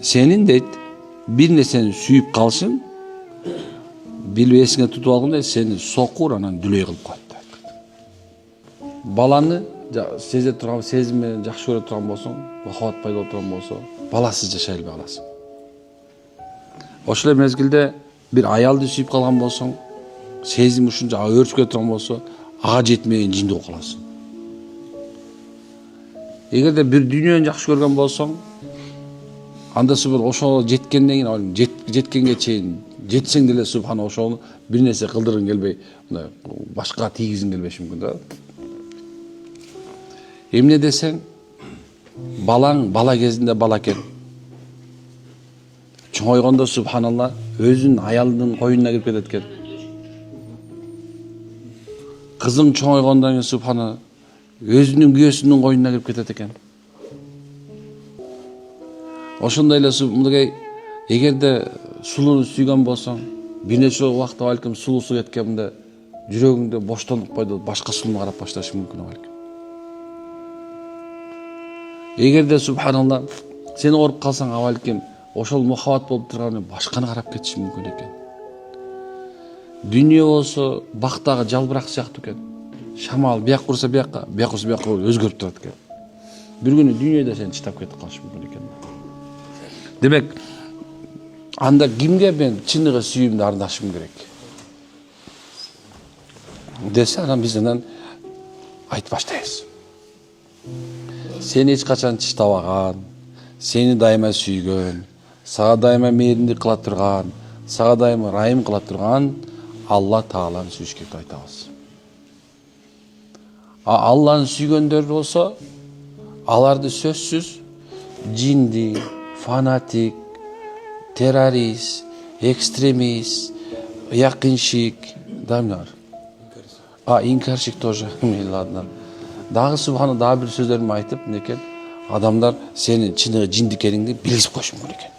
Senin deyt bir nесени sүйүп kalışın bilбесиңе tutup algанда seni sokur анан дүлөй кылып коет дейт. Баланы сезе турган, сезим менен жакшы көрө турган болсоң, махабат пайда болуп турган болсо, баласыз жашай албай каласың. Ошол мезгилде bir аялды сүйүп калган болсоң, сезим ушунча өрчүп кетип турган болсо, ага жетмеген жинди болуп каласың. Эгерде bir дүйнөнү жакшы көргөн болсоң, анда субхан ошого жеткенден кийин, жеткенге чейин жетсең деле субхан ошону бир нерсе кылдыргың келбей, башка тийгизиң келбеши мүмкүн да. Эмне десең, балаң бала кезинде бала экен. Чоңойгондо субханалла өзүнүн аялынын коюнуна кирип кетет экен. Кызың чоңойгондон кийин субхана өзүнүн күйөөсүнүн коюнуна кирип кетет экен. Ошондой эле мындай эгерде сулууну сүйгөн болсоң, бир нече убакта балким сулуусу кеткенде жүрөгүңдө боштондук пайда болуп, башка сулууну карап башташы мүмкүн балким. Эгерде субханалла сени оруп калсаң, балким ошол мухаббат болуп турганы башканы карап кетиши мүмкүн экен. Дүйнө болсо бактагы жалбырак сыяктуу экен. Шамал бияк урса биякка, бияк урса биякка өзгөрүп турат экен. Бир күнү дүйнөдө сени чыдап кетип калышы мүмкүн экен. Демек, анда кимге мен чыныгы сүйүүмдү арнашым керек? Десе, анан биз анан айтып баштайбыз. Сени эч качан чыштабаган, сени дайыма сүйгөн, сага дайыма мээримдик кыла турган, сага дайыма райым кыла турган Алла Тааланы сүйүш керек деп айтабыз. Алланы сүйгөндөр болсо, аларды сөзсүз жинди, фанатик, террорист, экстремист, якыншик, дамдар. Инкарщик тоже. Ладно. Дагы субхана дагы бир сөздөрүм айтып, некен адамдар сени чыныгы жиндикениңди билгизип коюшу мүмкүн экен.